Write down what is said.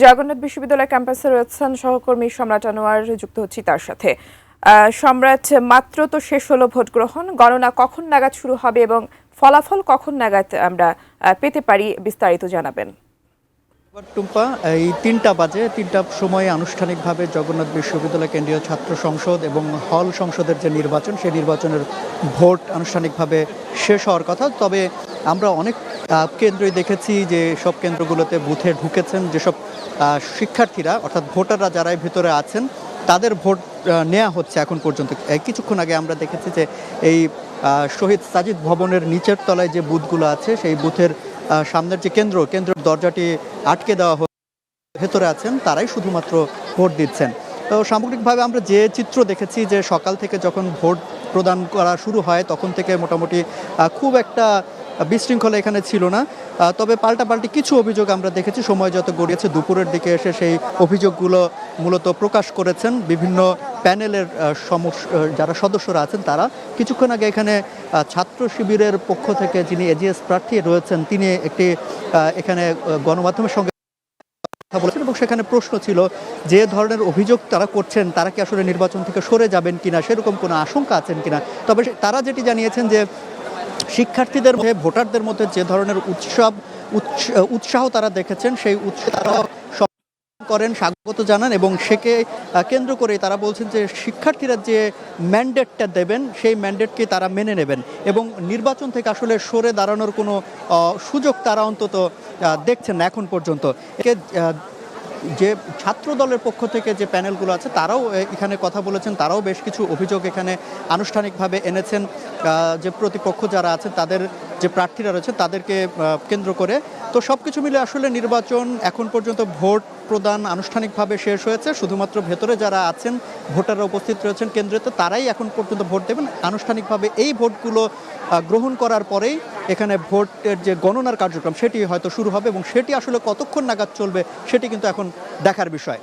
জগন্নাথ বিশ্ববিদ্যালয় ক্যাম্পাসে রয়েছেন সহকর্মী সম্রাট আনোয়ার, যুক্ত হচ্ছি তার সাথে। সম্রাট, মাত্র তো শেষ হলো ভোট গ্রহণ, গণনা কখন নাগাদ শুরু হবে এবং ফলাফল কখন নাগাদ আমরা পেতে পারি, বিস্তারিত জানাবেন। টুম্পা, এই ৩টা বাজে, ৩টার সময়ে আনুষ্ঠানিকভাবে জগন্নাথ বিশ্ববিদ্যালয় কেন্দ্রীয় ছাত্র সংসদ এবং হল সংসদের যে নির্বাচন, সেই নির্বাচনের ভোট আনুষ্ঠানিকভাবে শেষ হওয়ার কথা। তবে আমরা অনেক কেন্দ্রই দেখেছি যে সব কেন্দ্রগুলোতে বুথে ঢুকেছেন যেসব শিক্ষার্থীরা, অর্থাৎ ভোটাররা যারাই ভিতরে আছেন, তাদের ভোট নেওয়া হচ্ছে এখন পর্যন্ত। কিছুক্ষণ আগে আমরা দেখেছি যে এই শহীদ সাজিদ ভবনের নিচের তলায় যে বুথগুলো আছে, সেই বুথের সামনের যে কেন্দ্রের দরজাটি আটকে দেওয়া হচ্ছে, ভেতরে আছেন তারাই শুধুমাত্র ভোট দিচ্ছেন। তো সামগ্রিকভাবে আমরা যে চিত্র দেখেছি যে সকাল থেকে যখন ভোট প্রদান করা শুরু হয় তখন থেকে মোটামুটি খুব একটা বিশৃঙ্খলা এখানে ছিল না। তবে পাল্টাপাল্টি কিছু অভিযোগ আমরা দেখেছি সময় যত গড়িয়েছে। দুপুরের দিকে এসে সেই অভিযোগগুলো মূলত প্রকাশ করেছেন বিভিন্ন প্যানেলের যারা সদস্যরা আছেন তারা। কিছুক্ষণ আগে এখানে ছাত্র শিবিরের পক্ষ থেকে যিনি এজিএস প্রার্থী রয়েছেন, তিনি একটি এখানে গণমাধ্যমের সঙ্গে কথা বলেছেন এবং সেখানে প্রশ্ন ছিল যে ধরনের অভিযোগ তারা করছেন তারা কি আসলে নির্বাচন থেকে সরে যাবেন কিনা, সেরকম কোনো আশঙ্কা আছেন কিনা। তবে তারা যেটি জানিয়েছেন যে শিক্ষার্থীদের মধ্যে, ভোটারদের মধ্যে যে ধরনের উৎসাহ তারা দেখেছেন, সেই উৎসাহ তারা করেন, স্বাগত জানান এবং সেকে কেন্দ্র করে তারা বলছেন যে শিক্ষার্থীরা যে ম্যান্ডেটটা দেবেন সেই ম্যান্ডেটকে তারা মেনে নেবেন এবং নির্বাচন থেকে আসলে সরে দাঁড়ানোর কোনো সুযোগ তারা অন্তত দেখছেন না এখন পর্যন্ত। একে যে ছাত্র দলের পক্ষ থেকে যে প্যানেলগুলো আছে তারাও এখানে কথা বলেছেন, তারাও বেশ কিছু অভিযোগ এখানে আনুষ্ঠানিকভাবে এনেছেন যে প্রতিপক্ষ যারা আছে তাদের যে প্রার্থীরা রয়েছে তাদেরকে কেন্দ্র করে। তো সব কিছু মিলে আসলে নির্বাচন এখন পর্যন্ত ভোট প্রদান আনুষ্ঠানিকভাবে শেষ হয়েছে। শুধুমাত্র ভেতরে যারা আছেন, ভোটাররা উপস্থিত রয়েছেন কেন্দ্রেতে, তারাই এখন পর্যন্ত ভোট দেবেন। আনুষ্ঠানিকভাবে এই ভোটগুলো গ্রহণ করার পরেই এখানে ভোটের যে গণনার কার্যক্রম সেটি হয়তো শুরু হবে এবং সেটি আসলে কতক্ষণ নাগাদ চলবে সেটি কিন্তু এখন দেখার বিষয়।